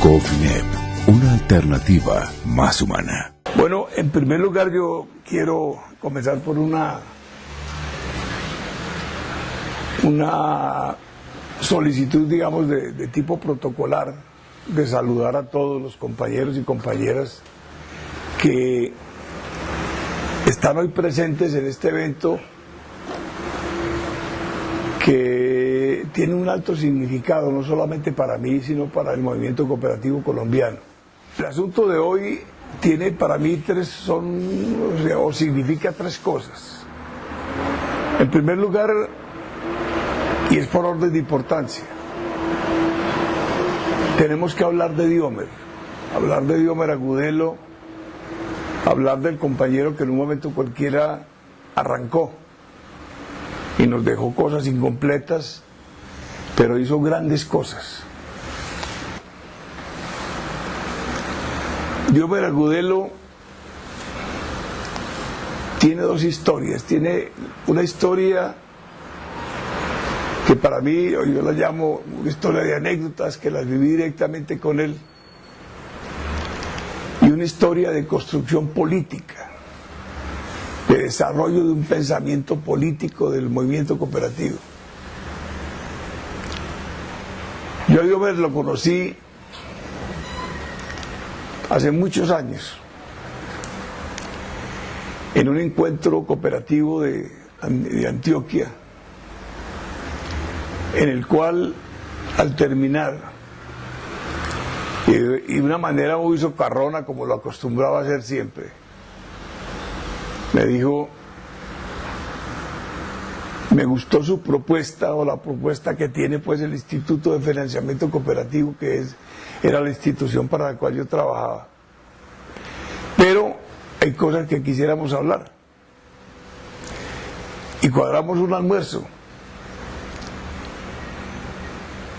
Cofinep, una alternativa más humana. Bueno, en primer lugar yo quiero comenzar por una solicitud, digamos, de tipo protocolar, de saludar a todos los compañeros y compañeras que están hoy presentes en este evento que tiene un alto significado, no solamente para mí, sino para el movimiento cooperativo colombiano. El asunto de hoy tiene para mí significa tres cosas. En primer lugar, y es por orden de importancia, tenemos que hablar de Diomer Agudelo, hablar del compañero que en un momento cualquiera arrancó y nos dejó cosas incompletas, pero hizo grandes cosas. Diomer Agudelo tiene dos historias. Tiene una historia que para mí, yo la llamo una historia de anécdotas, que las viví directamente con él, y una historia de construcción política, de desarrollo de un pensamiento político del movimiento cooperativo. Yo a Diomer lo conocí hace muchos años, en un encuentro cooperativo de Antioquia, en el cual, al terminar, y de una manera muy socarrona, como lo acostumbraba a hacer siempre, me dijo: me gustó su propuesta, o la propuesta que tiene pues el Instituto de Financiamiento Cooperativo, que era la institución para la cual yo trabajaba, pero hay cosas que quisiéramos hablar. Y cuadramos un almuerzo,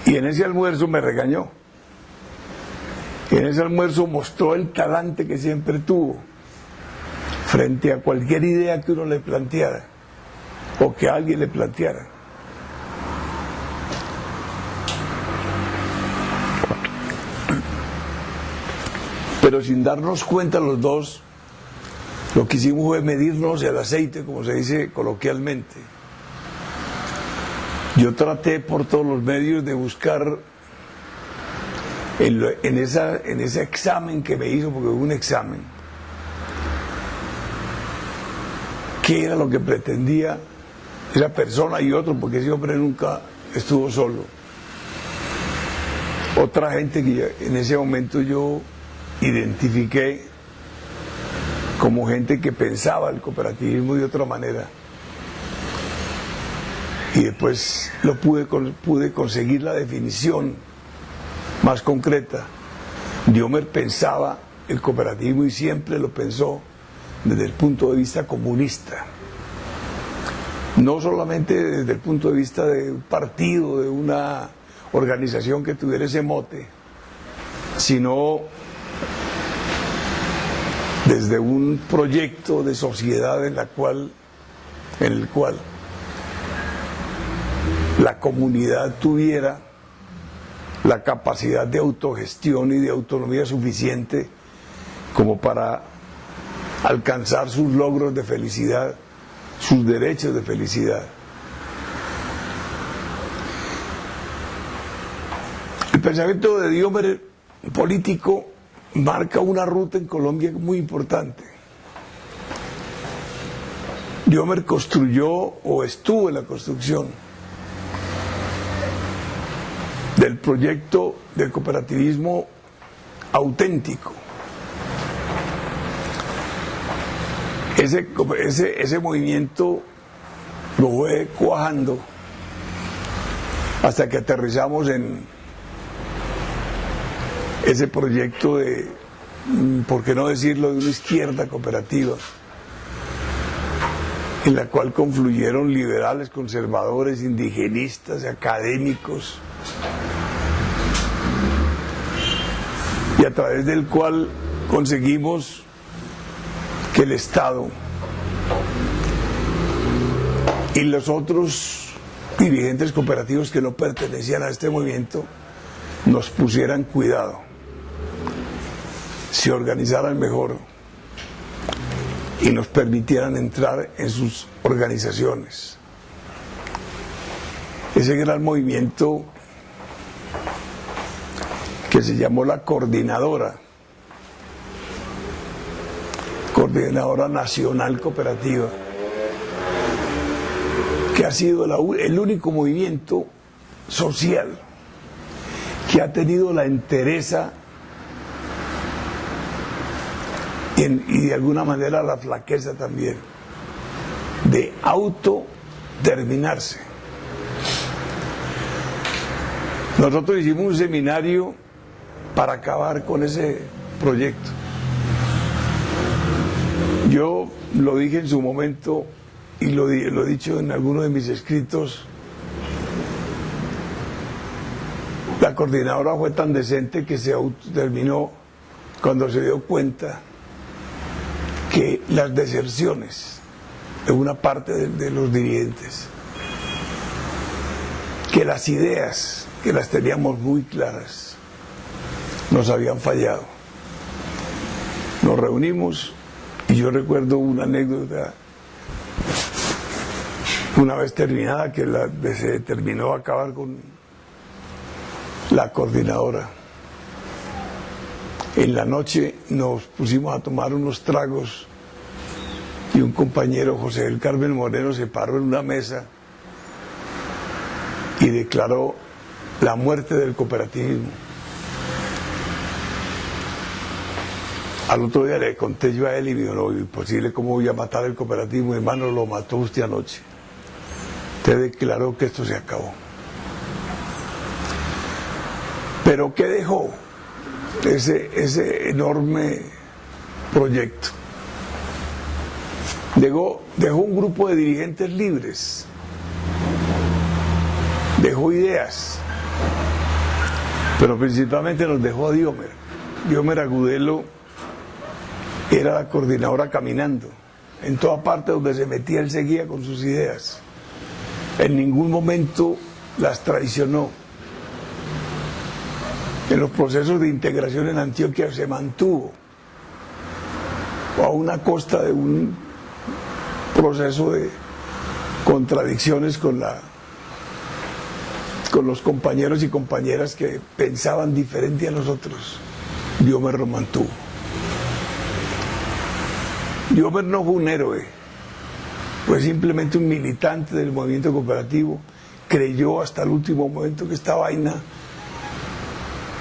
y en ese almuerzo me regañó. Y en ese almuerzo mostró el talante que siempre tuvo frente a cualquier idea que uno le planteara o que alguien le planteara. Pero sin darnos cuenta los dos, lo que hicimos fue medirnos el aceite, como se dice coloquialmente. Yo traté por todos los medios de buscar en ese examen que me hizo, porque fue un examen, qué era lo que pretendía esa persona y otro, porque ese hombre nunca estuvo solo. Otra gente que en ese momento yo identifiqué como gente que pensaba el cooperativismo de otra manera. Y después pude conseguir la definición más concreta. Diomer pensaba el cooperativismo, y siempre lo pensó desde el punto de vista comunista. No solamente desde el punto de vista de un partido, de una organización que tuviera ese mote, sino desde un proyecto de sociedad en el cual la comunidad tuviera la capacidad de autogestión y de autonomía suficiente como para alcanzar sus logros de felicidad, sus derechos de felicidad. El pensamiento de Diomer político marca una ruta en Colombia muy importante. Diomer construyó, o estuvo en la construcción del proyecto del cooperativismo auténtico. Ese movimiento lo fue cuajando hasta que aterrizamos en ese proyecto de, por qué no decirlo, de una izquierda cooperativa, en la cual confluyeron liberales, conservadores, indigenistas, académicos, y a través del cual conseguimos que el Estado y los otros dirigentes cooperativos que no pertenecían a este movimiento nos pusieran cuidado. se organizaran mejor y nos permitieran entrar en sus organizaciones. Ese gran movimiento que se llamó la Coordinadora Nacional Cooperativa, que ha sido el único movimiento social que ha tenido la entereza y de alguna manera la flaqueza también de autodeterminarse. Nosotros hicimos un seminario para acabar con ese proyecto. Yo lo dije en su momento y lo he dicho en algunos de mis escritos. La coordinadora fue tan decente que se autodeterminó cuando se dio cuenta que las deserciones de una parte de los dirigentes, que las ideas, que las teníamos muy claras, nos habían fallado. Nos reunimos y yo recuerdo una anécdota, una vez terminada, que se determinó acabar con la coordinadora. En la noche nos pusimos a tomar unos tragos y un compañero, José del Carmen Moreno, se paró en una mesa y declaró la muerte del cooperativismo. Al otro día le conté yo a él y me dijo, no, imposible, ¿cómo voy a matar el cooperativismo? Hermano, lo mató usted anoche. Usted declaró que esto se acabó. Pero ¿qué dejó ese enorme proyecto? Dejó un grupo de dirigentes libres, dejó ideas, pero principalmente nos dejó a Diomer. Diomer Agudelo era la coordinadora caminando. En toda parte donde se metía él seguía con sus ideas. En ningún momento las traicionó. En los procesos de integración en Antioquia se mantuvo, a una costa de un proceso de contradicciones con los compañeros y compañeras que pensaban diferente a nosotros. Diomer lo mantuvo. Diomer no fue un héroe, fue simplemente un militante del movimiento cooperativo. Creyó hasta el último momento que esta vaina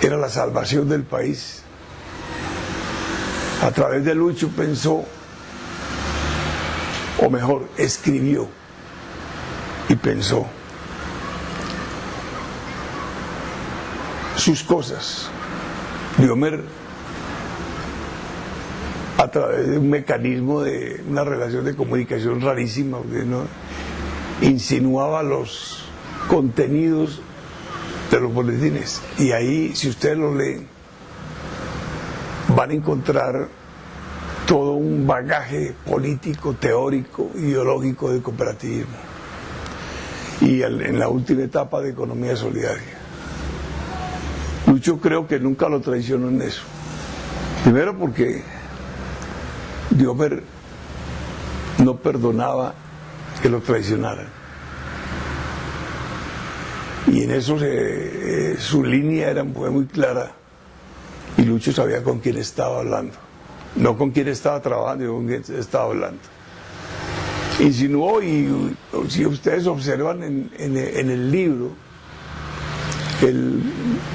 era la salvación del país. A través de Lucho pensó, o mejor, escribió y pensó sus cosas. Diomer, a través de un mecanismo de una relación de comunicación rarísima, ¿no?, insinuaba los contenidos de los boletines, y ahí, si ustedes lo leen, van a encontrar todo un bagaje político, teórico, ideológico del cooperativismo y en la última etapa de economía solidaria. Lucho creo que nunca lo traicionó en eso. Primero porque Diomer no perdonaba que lo traicionaran. Y en eso su línea fue muy clara, y Lucho sabía con quién estaba hablando, no con quién estaba trabajando, sino con quién estaba hablando. Insinuó, y si ustedes observan en el libro, el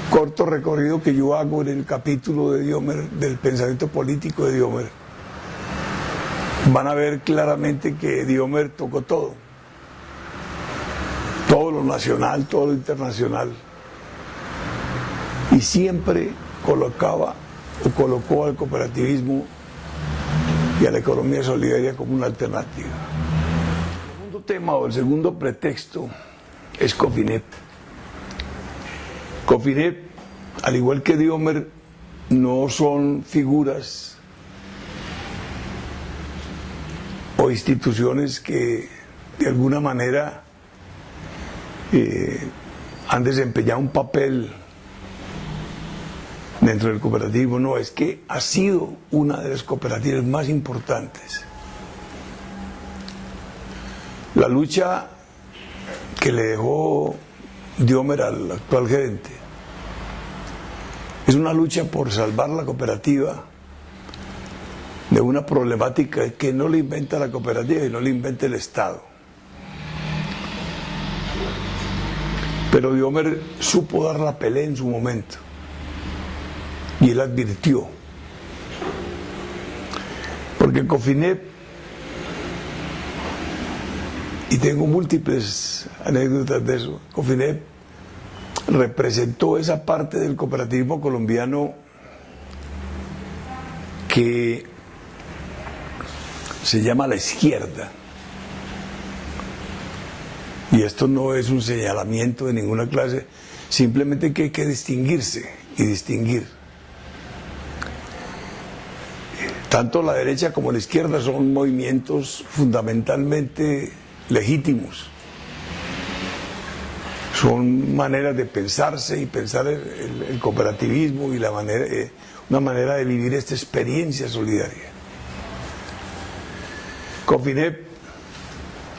corto recorrido que yo hago en el capítulo de Diomer, del pensamiento político de Diomer, van a ver claramente que Diomer tocó todo lo nacional, todo lo internacional, y siempre colocó al cooperativismo y a la economía solidaria como una alternativa. El segundo tema, o el segundo pretexto, es Cofinep. Cofinep, al igual que Diomer, no son figuras o instituciones que de alguna manera han desempeñado un papel dentro del cooperativismo, no, es que ha sido una de las cooperativas más importantes. La lucha que le dejó Diomer al actual gerente es una lucha por salvar la cooperativa de una problemática que no le inventa la cooperativa y no le inventa el Estado. Pero Diomer supo dar la pelea en su momento y él advirtió, porque Cofinep, y tengo múltiples anécdotas de eso, Cofinep representó esa parte del cooperativismo colombiano que se llama la izquierda. Y esto no es un señalamiento de ninguna clase, simplemente que hay que distinguirse y distinguir. Tanto la derecha como la izquierda son movimientos fundamentalmente legítimos. Son maneras de pensarse y pensar el cooperativismo y una manera de vivir esta experiencia solidaria. Cofinep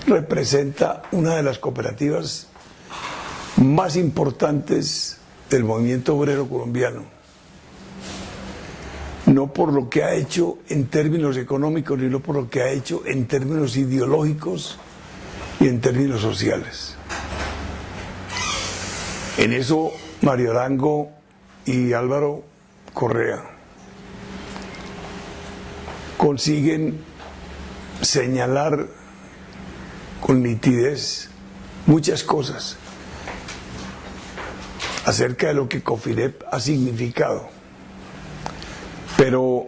representa una de las cooperativas más importantes del movimiento obrero colombiano, no por lo que ha hecho en términos económicos, sino por lo que ha hecho en términos ideológicos y en términos sociales. En eso Mario Arango y Álvaro Correa consiguen señalar con nitidez muchas cosas acerca de lo que Cofinep ha significado. Pero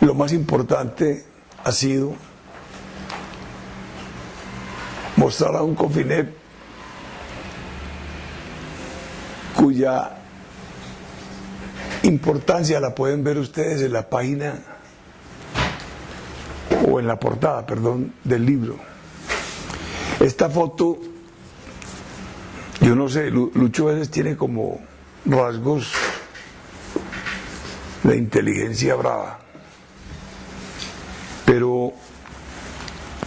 lo más importante ha sido mostrar a un Cofinep cuya importancia la pueden ver ustedes en la página o en la portada, perdón, del libro. Esta foto, yo no sé, Lucho a veces tiene como rasgos de inteligencia brava, pero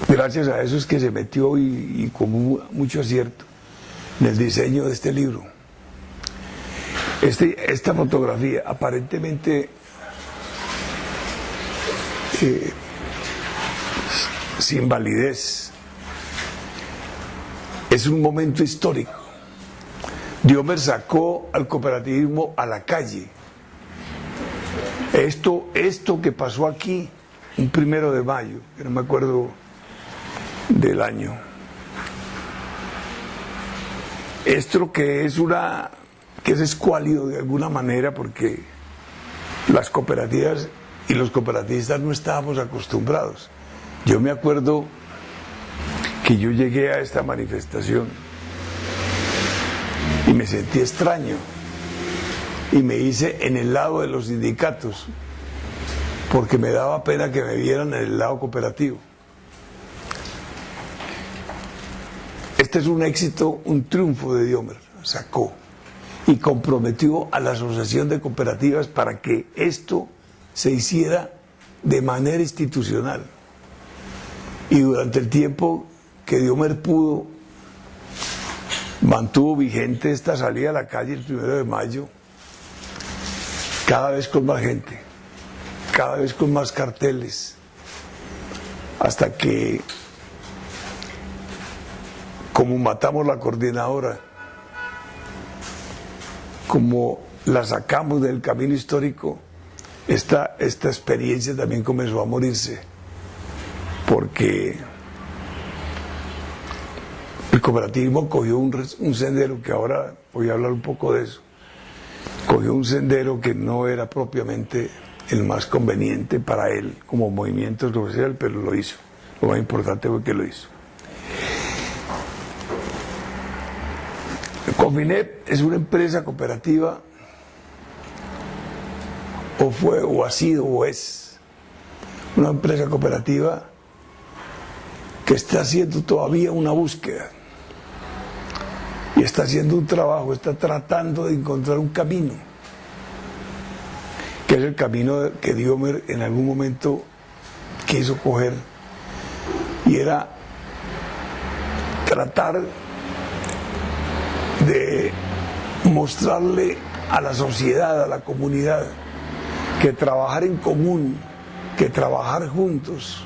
gracias a eso es que se metió y con mucho acierto en el diseño de este libro. Esta fotografía aparentemente sin validez es un momento histórico. Diomer sacó al cooperativismo a la calle. Esto que pasó aquí un 1 de mayo, que no me acuerdo del año, esto que es escuálido de alguna manera, porque las cooperativas y los cooperativistas no estábamos acostumbrados. Yo me acuerdo que yo llegué a esta manifestación y me sentí extraño y me hice en el lado de los sindicatos porque me daba pena que me vieran en el lado cooperativo. Este es un éxito, un triunfo de Diomer. Sacó y comprometió a la Asociación de Cooperativas para que esto se hiciera de manera institucional. Y durante el tiempo que Diomer pudo, mantuvo vigente esta salida a la calle el 1 de mayo, cada vez con más gente, cada vez con más carteles, hasta que, como matamos la coordinadora, como la sacamos del camino histórico, esta experiencia también comenzó a morirse, porque el cooperativismo cogió un sendero que ahora voy a hablar un poco de eso. Cogió un sendero que no era propiamente el más conveniente para él como movimiento social, pero lo hizo. Lo más importante fue que lo hizo. Cofinep es una empresa cooperativa, o fue, o ha sido, o es una empresa cooperativa que está haciendo todavía una búsqueda. y está haciendo un trabajo, está tratando de encontrar un camino, que es el camino que Diomer en algún momento quiso coger, y era tratar de mostrarle a la sociedad, a la comunidad, que trabajar en común, que trabajar juntos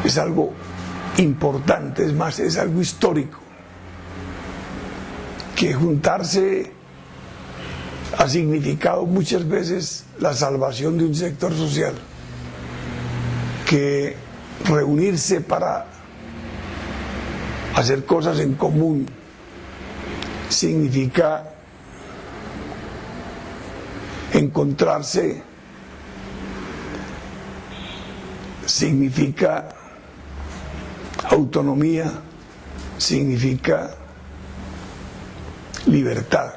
es algo importante, es más, es algo histórico, que juntarse ha significado muchas veces la salvación de un sector social, que reunirse para hacer cosas en común significa encontrarse, significa autonomía, significa libertad.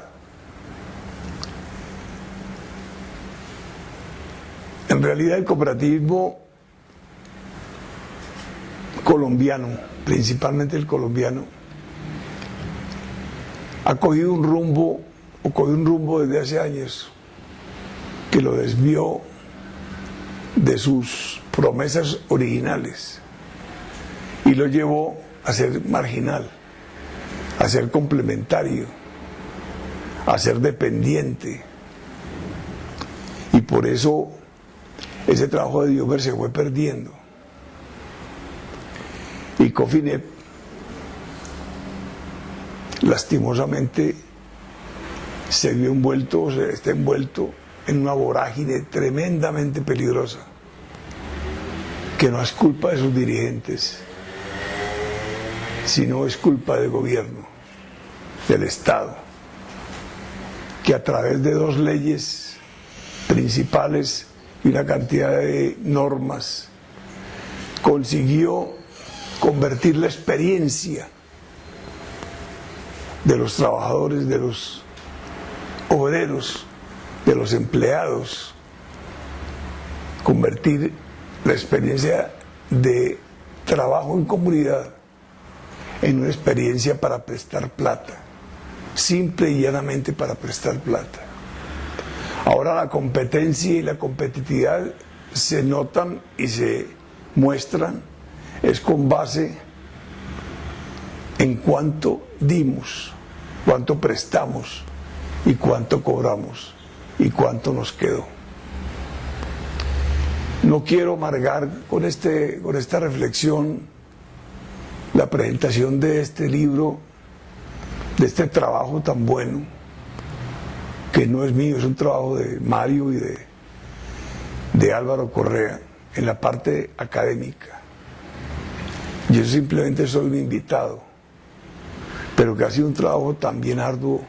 En realidad el cooperativismo colombiano, principalmente el colombiano, ha cogido un rumbo, o cogió un rumbo desde hace años, que lo desvió de sus promesas originales y lo llevó a ser marginal, a ser complementario, a ser dependiente. Y por eso ese trabajo de Diomer se fue perdiendo. Y Cofinep, lastimosamente, se vio envuelto, se está envuelto en una vorágine tremendamente peligrosa, que no es culpa de sus dirigentes, sino es culpa del gobierno, del Estado, que a través de 2 leyes principales y una cantidad de normas consiguió convertir la experiencia de los trabajadores, de los obreros, de los empleados, convertir la experiencia de trabajo en comunidad en una experiencia para prestar plata, simple y llanamente para prestar plata. Ahora la competencia y la competitividad se notan y se muestran es con base en cuánto dimos, cuánto prestamos y cuánto cobramos y cuánto nos quedó. No quiero amargar con esta reflexión la presentación de este libro, de este trabajo tan bueno, que no es mío, es un trabajo de Mario y de Álvaro Correa en la parte académica. Yo simplemente soy un invitado, pero que ha sido un trabajo también arduo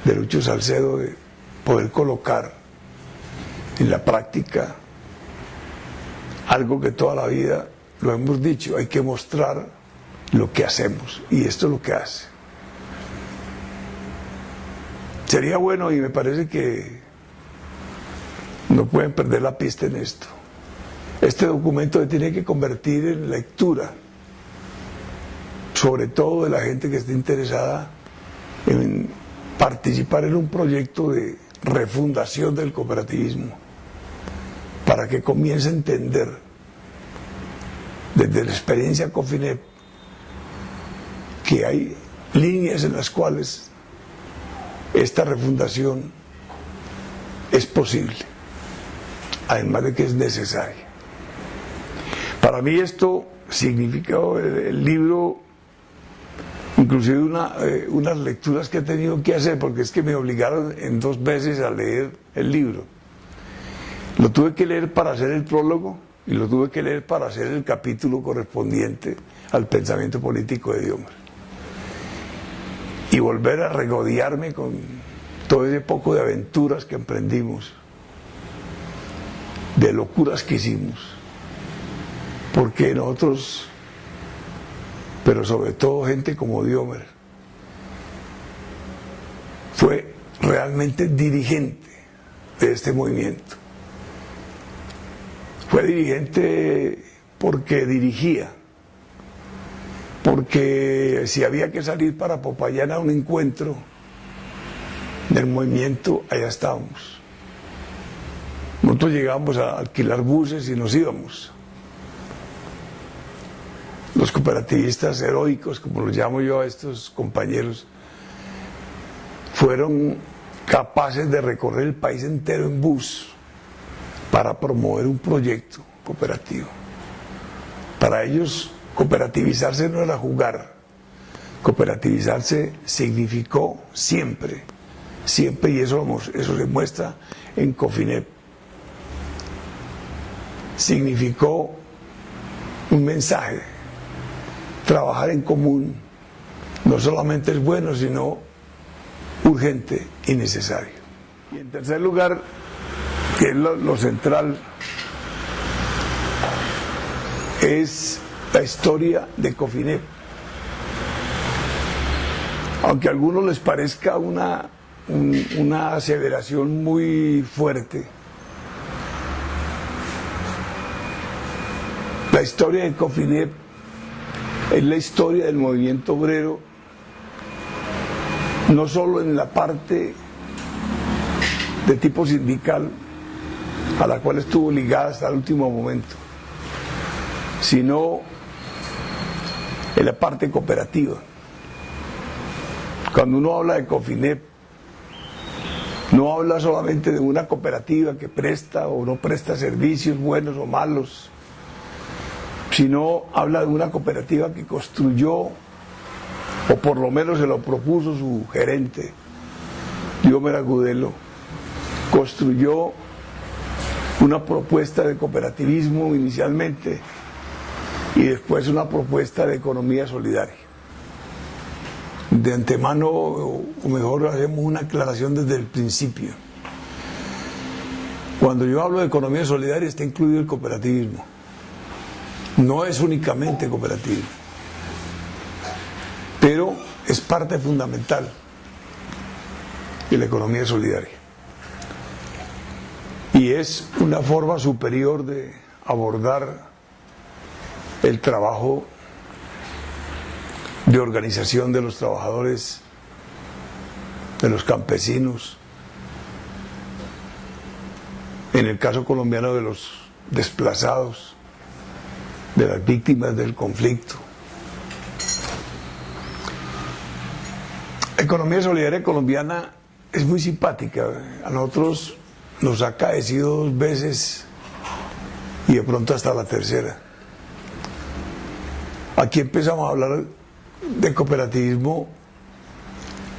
de Lucho Salcedo, de poder colocar en la práctica algo que toda la vida lo hemos dicho: hay que mostrar lo que hacemos, y esto es lo que hace. Sería bueno, y me parece que no pueden perder la pista en esto, este documento se tiene que convertir en lectura, sobre todo de la gente que esté interesada en participar en un proyecto de refundación del cooperativismo, para que comience a entender desde la experiencia Cofinep que hay líneas en las cuales esta refundación es posible, además de que es necesaria. Para mí esto significó el libro, inclusive unas lecturas que he tenido que hacer, porque es que me obligaron en 2 veces a leer el libro. Lo tuve que leer para hacer el prólogo y lo tuve que leer para hacer el capítulo correspondiente al pensamiento político de Diomer. Y volver a regodearme con todo ese poco de aventuras que emprendimos, de locuras que hicimos, porque nosotros, pero sobre todo gente como Diomer, fue realmente dirigente de este movimiento. Fue dirigente porque dirigía, porque si había que salir para Popayán a un encuentro del movimiento, allá estábamos. Nosotros llegábamos a alquilar buses y nos íbamos. Los cooperativistas heroicos, como los llamo yo a estos compañeros, fueron capaces de recorrer el país entero en bus para promover un proyecto cooperativo. Para ellos, cooperativizarse no era jugar. Cooperativizarse significó siempre, y eso se muestra en Cofinep. Significó un mensaje. Trabajar en común no solamente es bueno, sino urgente y necesario. Y en tercer lugar, que es lo central, es la historia de Cofinep. Aunque a algunos les parezca una aseveración muy fuerte, la historia de Cofinep es la historia del movimiento obrero, no solo en la parte de tipo sindical, a la cual estuvo ligada hasta el último momento, sino en la parte cooperativa. Cuando uno habla de Cofinep, no habla solamente de una cooperativa que presta o no presta servicios buenos o malos, sino habla de una cooperativa que construyó, o por lo menos se lo propuso su gerente, Diomer Agudelo, construyó una propuesta de cooperativismo inicialmente y después una propuesta de economía solidaria. De antemano, o mejor hacemos una aclaración desde el principio. Cuando yo hablo de economía solidaria está incluido el cooperativismo. No es únicamente cooperativismo, pero es parte fundamental de la economía solidaria. Y es una forma superior de abordar el trabajo de organización de los trabajadores, de los campesinos, en el caso colombiano de los desplazados, de las víctimas del conflicto. La economía solidaria colombiana es muy simpática. A nosotros nos ha acaecido 2 veces y de pronto hasta la tercera. Aquí empezamos a hablar de cooperativismo,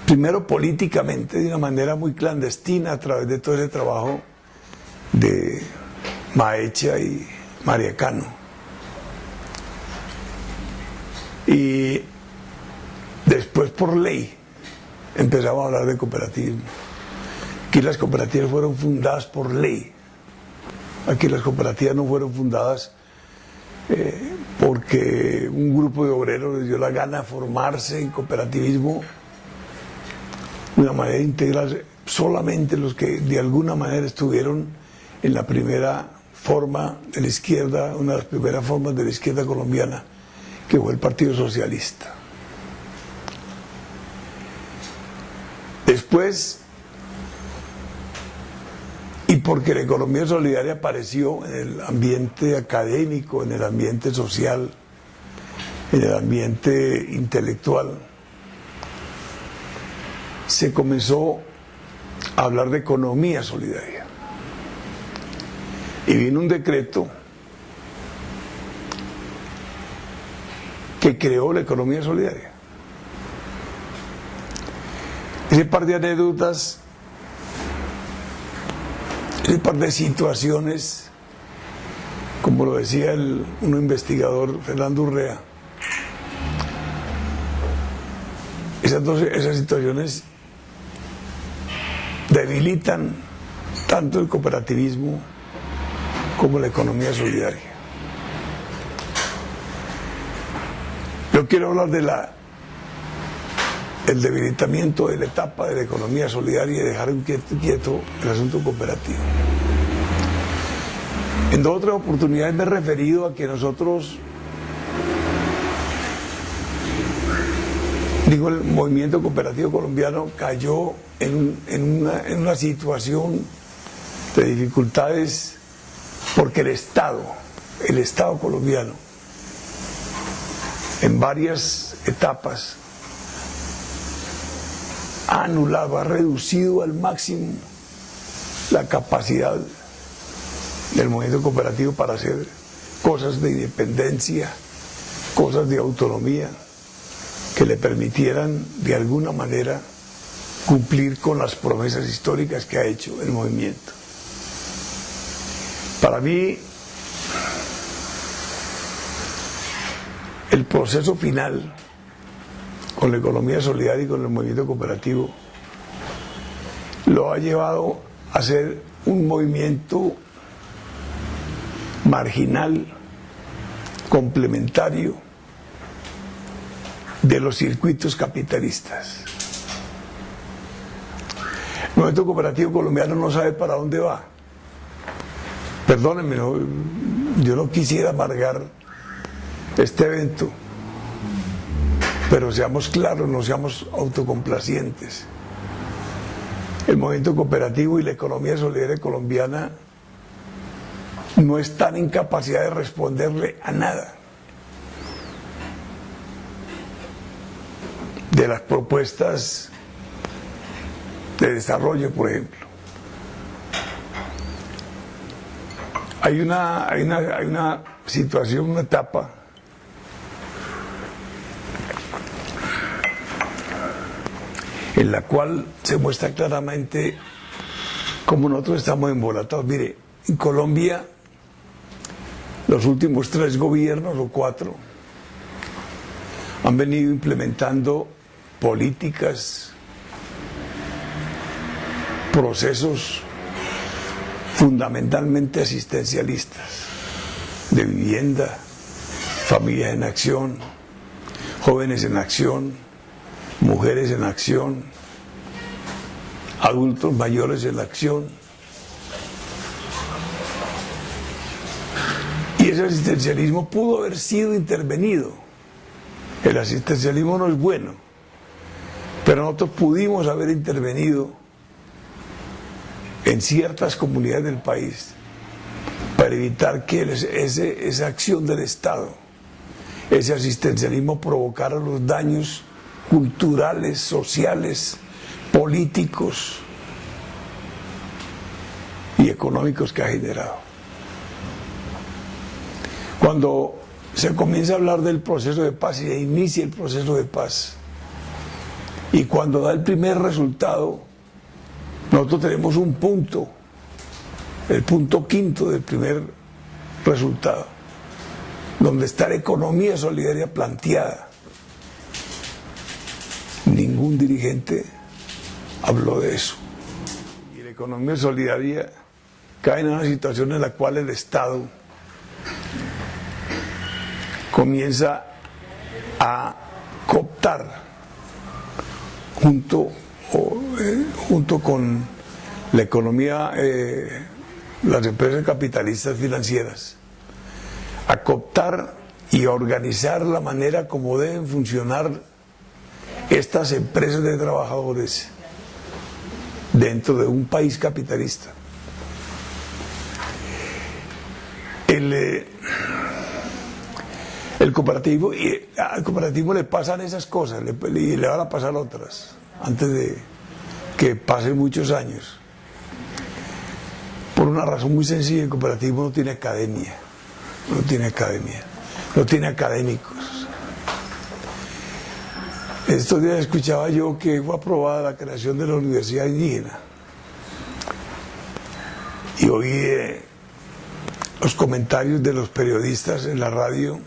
primero políticamente, de una manera muy clandestina, a través de todo ese trabajo de Maecha y María Cano. Y después por ley empezamos a hablar de cooperativismo. Aquí las cooperativas fueron fundadas por ley. Aquí las cooperativas no fueron fundadas porque un grupo de obreros les dio la gana de formarse en cooperativismo de una manera integral. Solamente los que de alguna manera estuvieron en la primera forma de la izquierda, una de las primeras formas de la izquierda colombiana, que fue el Partido Socialista. Después, y porque la economía solidaria apareció en el ambiente académico, en el ambiente social, en el ambiente intelectual, se comenzó a hablar de economía solidaria. Y vino un decreto que creó la economía solidaria. Ese par de anécdotas, ese par de situaciones, como lo decía un investigador, Fernando Urrea, esas situaciones debilitan tanto el cooperativismo como la economía solidaria. Yo quiero hablar de el debilitamiento de la etapa de la economía solidaria y dejar quieto el asunto cooperativo. En 2 o 3 oportunidades me he referido a que nosotros Digo, el movimiento cooperativo colombiano cayó en una situación de dificultades porque el Estado colombiano, en varias etapas, ha anulado, ha reducido al máximo la capacidad del movimiento cooperativo para hacer cosas de independencia, cosas de autonomía, que le permitieran de alguna manera cumplir con las promesas históricas que ha hecho el movimiento. Para mí, el proceso final con la economía solidaria y con el movimiento cooperativo lo ha llevado a ser un movimiento marginal, complementario de los circuitos capitalistas. El movimiento cooperativo colombiano no sabe para dónde va. Perdónenme, yo no quisiera amargar este evento, pero seamos claros, no seamos autocomplacientes. El movimiento cooperativo y la economía solidaria colombiana no están en capacidad de responderle a nada de las propuestas de desarrollo, por ejemplo. Hay una situación, una etapa en la cual se muestra claramente cómo nosotros estamos embolatados. Mire, en Colombia los últimos 3 gobiernos o 4 han venido implementando políticas, procesos fundamentalmente asistencialistas, de vivienda, familias en acción, jóvenes en acción, mujeres en acción, adultos mayores en acción. Y ese asistencialismo pudo haber sido intervenido. El asistencialismo no es bueno, pero nosotros pudimos haber intervenido en ciertas comunidades del país para evitar que esa acción del Estado, ese asistencialismo, provocara los daños culturales, sociales, políticos y económicos que ha generado. Cuando se comienza a hablar del proceso de paz y se inicia el proceso de paz, y cuando da el primer resultado, nosotros tenemos un punto, el punto 5 del primer resultado, donde está la economía solidaria planteada. Ningún dirigente habló de eso. Y la economía solidaria cae en una situación en la cual el Estado comienza a cooptar junto con la economía, las empresas capitalistas financieras, a cooptar y a organizar la manera como deben funcionar estas empresas de trabajadores dentro de un país capitalista. Al cooperativo le pasan esas cosas y le van a pasar otras antes de que pasen muchos años. Por una razón muy sencilla: el cooperativo no tiene academia, no tiene académicos. Estos días escuchaba yo que fue aprobada la creación de la Universidad Indígena y oí los comentarios de los periodistas en la radio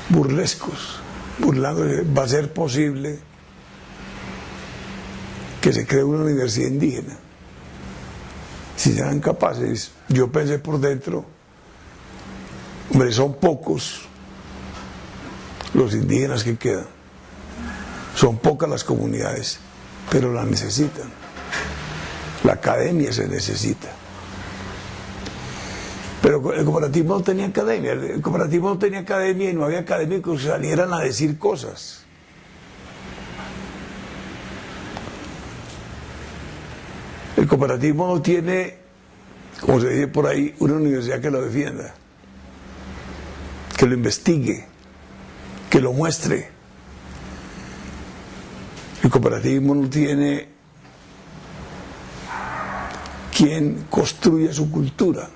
burlescos, burlándose. Va a ser posible que se cree una universidad indígena si serán capaces. Yo pensé por dentro, hombre, son pocos los indígenas que quedan, son pocas las comunidades, pero la necesitan. La academia se necesita. Pero el cooperativismo no tenía academia. El cooperativismo no tenía academia y no había académicos que salieran a decir cosas. El cooperativismo no tiene, como se dice por ahí, una universidad que lo defienda, que lo investigue, que lo muestre. El cooperativismo no tiene quien construya su cultura.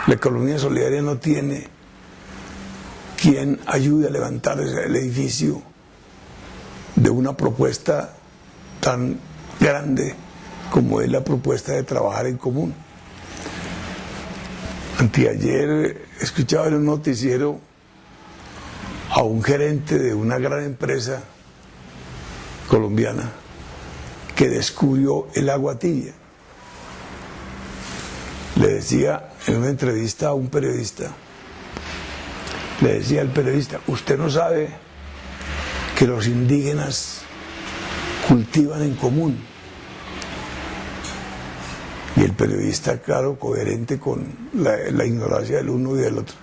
La economía solidaria no tiene quien ayude a levantar el edificio de una propuesta tan grande como es la propuesta de trabajar en común. Anteayer escuchaba en un noticiero a un gerente de una gran empresa colombiana que descubrió el agua tibia. Le decía en una entrevista a un periodista, le decía al periodista, usted no sabe que los indígenas cultivan en común. Y el periodista, claro, coherente con la ignorancia del uno y del otro,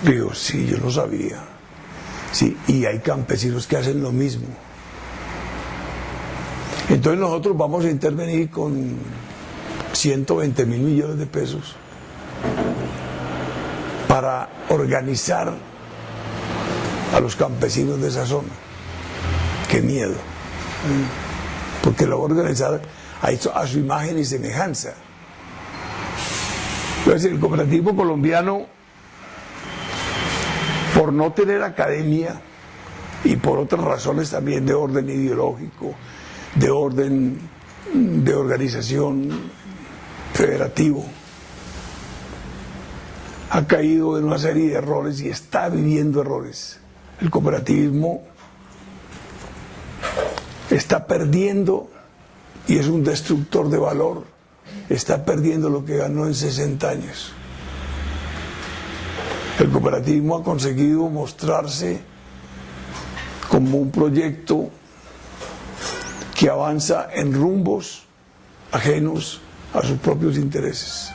digo, sí, yo lo sabía. Sí, y hay campesinos que hacen lo mismo. Entonces nosotros vamos a intervenir con 120.000 millones de pesos para organizar a los campesinos de esa zona. Qué miedo. Porque lo va a organizar a su imagen y semejanza. Entonces el cooperativismo colombiano, por no tener academia y por otras razones también de orden ideológico, de orden de organización federativo, ha caído en una serie de errores y está viviendo errores. El cooperativismo está perdiendo, y es un destructor de valor, está perdiendo lo que ganó en 60 años. El cooperativismo ha conseguido mostrarse como un proyecto que avanza en rumbos ajenos a sus propios intereses.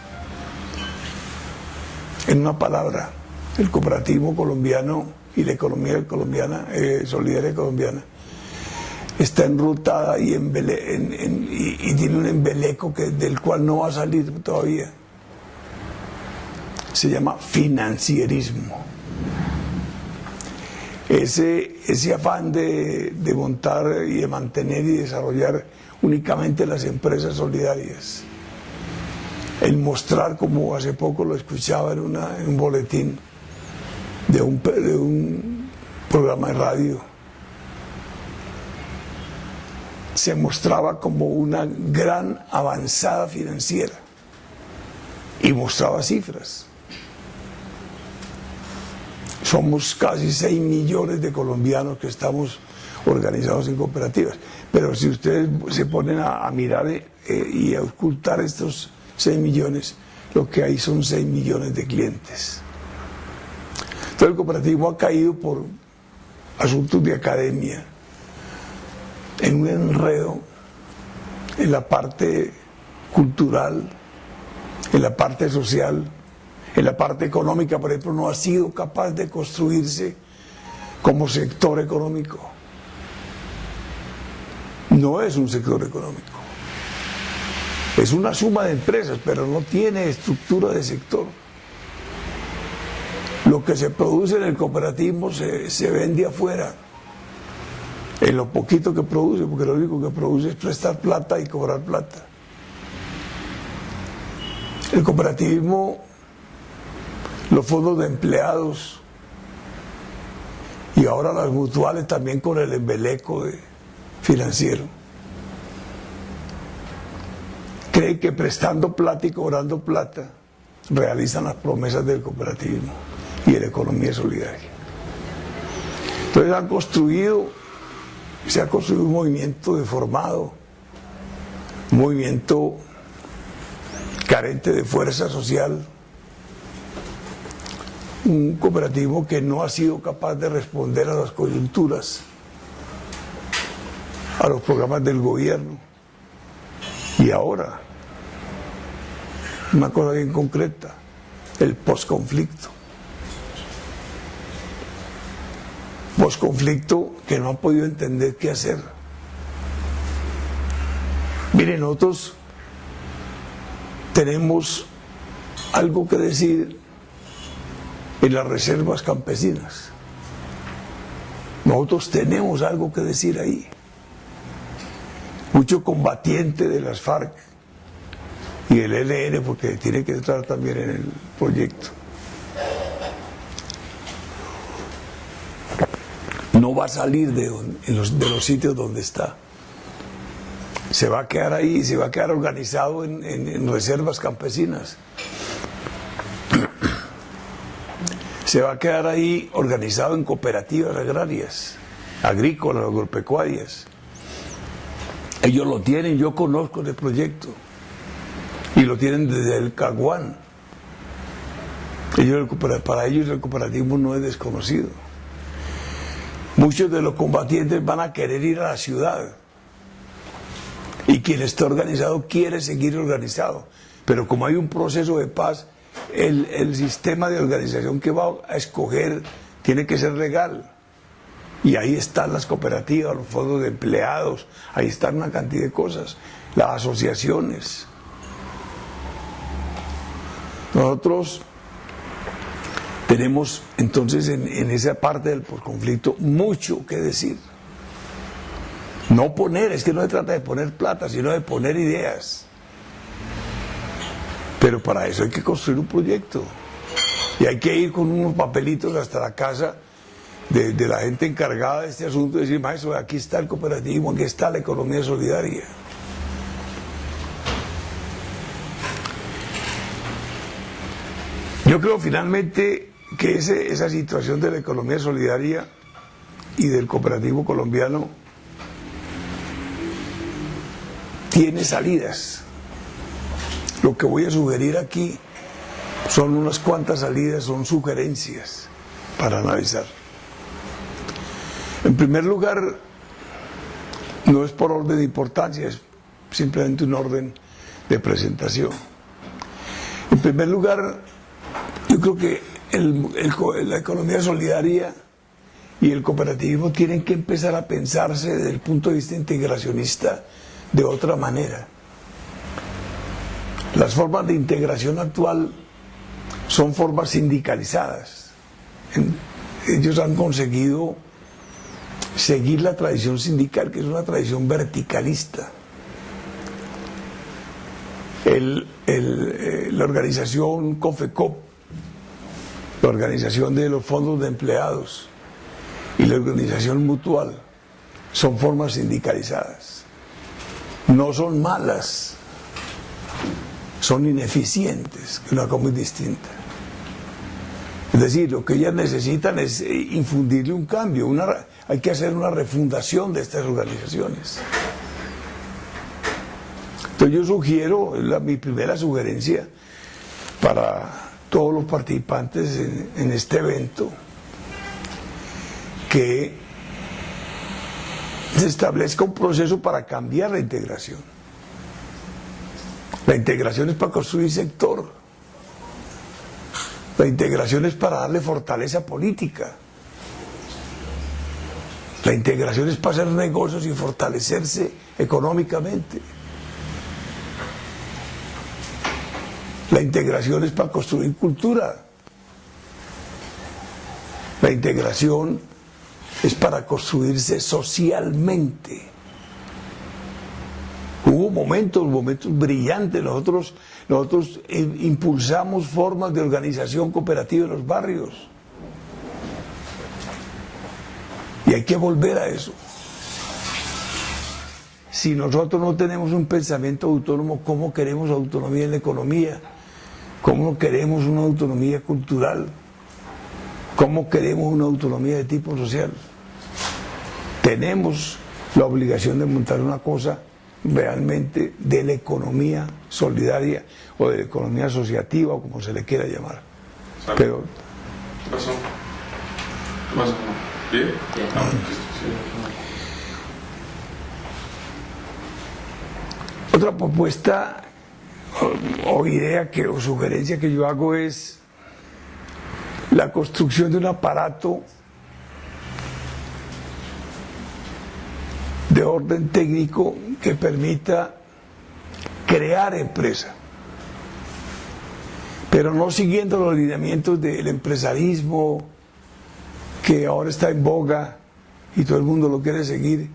En una palabra, el cooperativismo colombiano y la economía colombiana, solidaria colombiana, está enrutada y tiene un embeleco del cual no va a salir todavía. Se llama financierismo. Ese afán de montar y de mantener y desarrollar únicamente las empresas solidarias. El mostrar, como hace poco lo escuchaba en un boletín de un programa de radio, se mostraba como una gran avanzada financiera y mostraba cifras. Somos casi 6 millones de colombianos que estamos organizados en cooperativas, pero si ustedes se ponen a mirar y a ocultar estos 6 millones, lo que hay son 6 millones de clientes. Entonces el cooperativismo ha caído por asuntos de academia, en un enredo en la parte cultural, en la parte social, en la parte económica. Por ejemplo, no ha sido capaz de construirse como sector económico. No es un sector económico. Es una suma de empresas, pero no tiene estructura de sector. Lo que se produce en el cooperativismo se vende afuera, en lo poquito que produce, porque lo único que produce es prestar plata y cobrar plata. El cooperativismo, los fondos de empleados y ahora las mutuales también con el embeleco financiero, creen que prestando plata y cobrando plata realizan las promesas del cooperativismo y de la economía solidaria. Entonces se ha construido un movimiento deformado, un movimiento carente de fuerza social, un cooperativismo que no ha sido capaz de responder a las coyunturas, a los programas del gobierno. Y ahora una cosa bien concreta, el posconflicto. Posconflicto que no ha podido entender qué hacer. Miren, nosotros tenemos algo que decir en las reservas campesinas. Nosotros tenemos algo que decir ahí. Mucho combatiente de las FARC y el ELN, porque tiene que entrar también en el proyecto, no va a salir de los sitios donde está. Se va a quedar ahí, se va a quedar organizado en reservas campesinas. Se va a quedar ahí organizado en cooperativas agrarias, agrícolas, agropecuarias. Ellos lo tienen, yo conozco el proyecto. Y lo tienen desde el Caguán. Para ellos el cooperativismo no es desconocido. Muchos de los combatientes van a querer ir a la ciudad. Y quien está organizado quiere seguir organizado. Pero como hay un proceso de paz, el sistema de organización que va a escoger tiene que ser legal. Y ahí están las cooperativas, los fondos de empleados, ahí están una cantidad de cosas, las asociaciones. Nosotros tenemos entonces en esa parte del posconflicto mucho que decir. No poner, es que no se trata de poner plata, sino de poner ideas. Pero para eso hay que construir un proyecto. Y hay que ir con unos papelitos hasta la casa de la gente encargada de este asunto y decir, maestro, aquí está el cooperativismo, aquí está la economía solidaria. Yo creo finalmente que esa situación de la economía solidaria y del cooperativismo colombiano tiene salidas. Lo que voy a sugerir aquí son unas cuantas salidas, son sugerencias para analizar. En primer lugar, no es por orden de importancia, es simplemente un orden de presentación. En primer lugar, yo creo que la economía solidaria y el cooperativismo tienen que empezar a pensarse desde el punto de vista integracionista de otra manera. Las formas de integración actual son formas sindicalizadas. Ellos han conseguido seguir la tradición sindical, que es una tradición verticalista. La organización COFECOP, la organización de los fondos de empleados y la organización mutual son formas sindicalizadas. No son malas, son ineficientes, que es una cosa muy distinta. Es decir, lo que ellas necesitan es infundirle un cambio, hay que hacer una refundación de estas organizaciones. Entonces yo sugiero, mi primera sugerencia para todos los participantes en este evento, que se establezca un proceso para cambiar la integración. La integración es para construir sector. La integración es para darle fortaleza política. La integración es para hacer negocios y fortalecerse económicamente. La integración es para construir cultura. La integración es para construirse socialmente. Hubo momentos brillantes. Nosotros impulsamos formas de organización cooperativa en los barrios. Y hay que volver a eso. Si nosotros no tenemos un pensamiento autónomo, ¿cómo queremos autonomía en la economía? ¿Cómo queremos una autonomía cultural? ¿Cómo queremos una autonomía de tipo social? Tenemos la obligación de montar una cosa realmente de la economía solidaria o de la economía asociativa, o como se le quiera llamar. Pero, ¿qué pasó? ¿Qué pasó? ¿Bien? Otra propuesta, o idea o sugerencia que yo hago es la construcción de un aparato de orden técnico que permita crear empresa, pero no siguiendo los lineamientos del empresarismo que ahora está en boga y todo el mundo lo quiere seguir,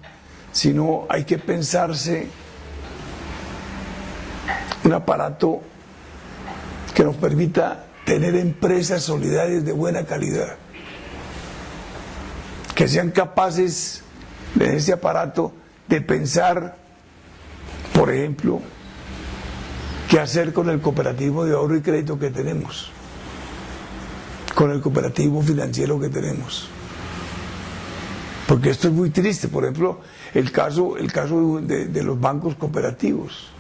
sino hay que pensarse un aparato que nos permita tener empresas solidarias de buena calidad, que sean capaces de ese aparato de pensar, por ejemplo, qué hacer con el cooperativo de ahorro y crédito que tenemos, con el cooperativo financiero que tenemos. Porque esto es muy triste, por ejemplo, el caso de los bancos cooperativos.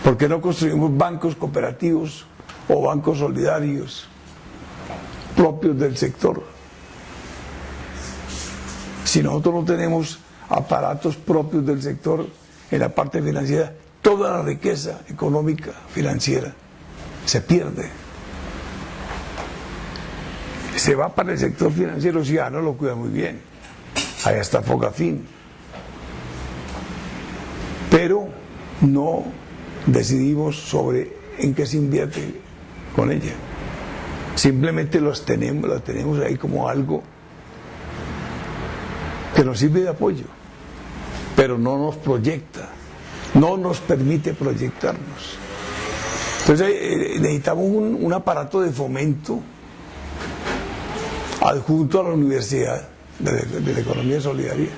¿Por qué no construimos bancos cooperativos o bancos solidarios propios del sector? Si nosotros no tenemos aparatos propios del sector en la parte financiera, toda la riqueza económica, financiera, se pierde. Se va para el sector financiero, si no lo cuida muy bien. Allá está Fogafín. Pero no decidimos sobre en qué se invierte con ella. Simplemente la tenemos ahí como algo que nos sirve de apoyo, pero no nos proyecta, no nos permite proyectarnos. Entonces necesitamos un aparato de fomento adjunto a la Universidad de la Economía Solidaria,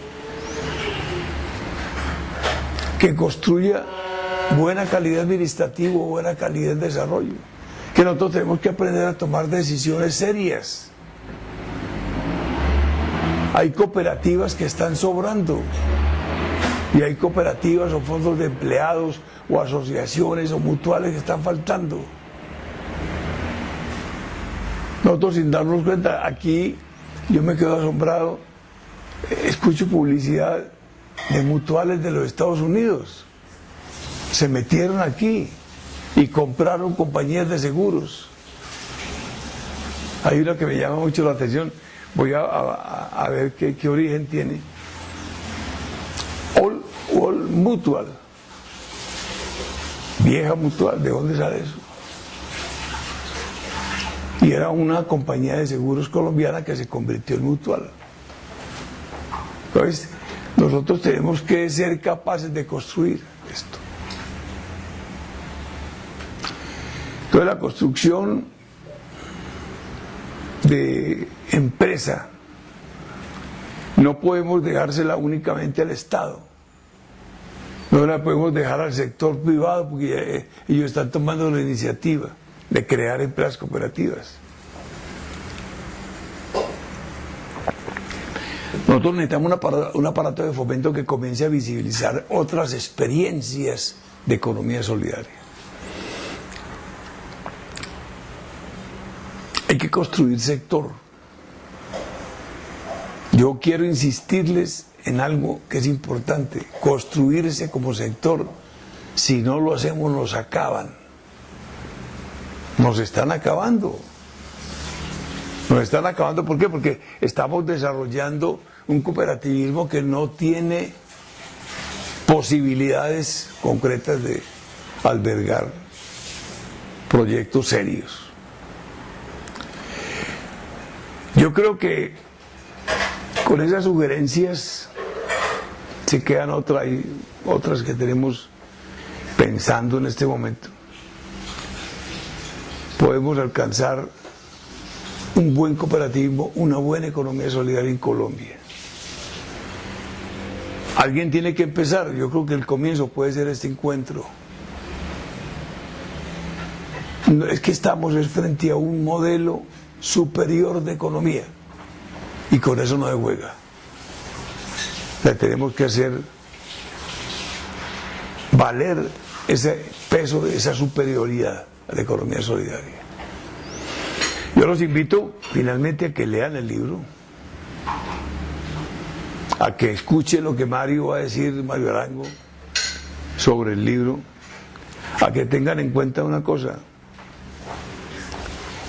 que construya buena calidad administrativa, buena calidad de desarrollo, que nosotros tenemos que aprender a tomar decisiones serias. Hay cooperativas que están sobrando y hay cooperativas o fondos de empleados o asociaciones o mutuales que están faltando. Nosotros, sin darnos cuenta, aquí yo me quedo asombrado, escucho publicidad de mutuales de los Estados Unidos. Se metieron aquí y compraron compañías de seguros. Hay una que me llama mucho la atención, voy a ver qué origen tiene. All Mutual, vieja mutual, ¿de dónde sale eso? Y era una compañía de seguros colombiana que se convirtió en mutual. Entonces, nosotros tenemos que ser capaces de construir esto. Entonces, la construcción de empresa no podemos dejársela únicamente al Estado. No la podemos dejar al sector privado porque ellos están tomando la iniciativa de crear empresas cooperativas. Nosotros necesitamos un aparato de fomento que comience a visibilizar otras experiencias de economía solidaria. Hay que construir sector. Yo quiero insistirles en algo que es importante: construirse como sector. Si no lo hacemos, nos acaban. Nos están acabando. Nos están acabando, ¿por qué? Porque estamos desarrollando un cooperativismo que no tiene posibilidades concretas de albergar proyectos serios. Yo creo que con esas sugerencias se quedan otras que tenemos pensando en este momento. Podemos alcanzar un buen cooperativismo, una buena economía solidaria en Colombia. Alguien tiene que empezar. Yo creo que el comienzo puede ser este encuentro. Es que estamos frente a un modelo superior de economía y con eso no se juega. Le tenemos que hacer valer ese peso, esa superioridad a la economía solidaria. Yo los invito finalmente a que lean el libro, a que escuchen lo que Mario va a decir, Mario Arango, sobre el libro, a que tengan en cuenta una cosa: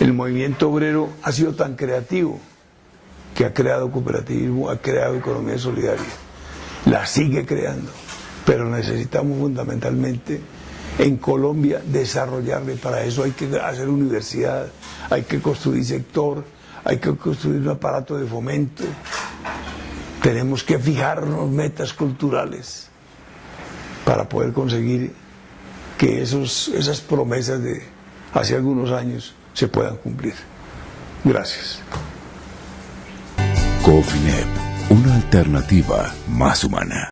el movimiento obrero ha sido tan creativo que ha creado cooperativismo, ha creado economía solidaria, la sigue creando, pero necesitamos fundamentalmente en Colombia desarrollarle. Para eso hay que hacer universidad, hay que construir sector, hay que construir un aparato de fomento, tenemos que fijarnos metas culturales para poder conseguir que esas promesas de hace algunos años se puedan cumplir. Gracias. Cofinep, una alternativa más humana.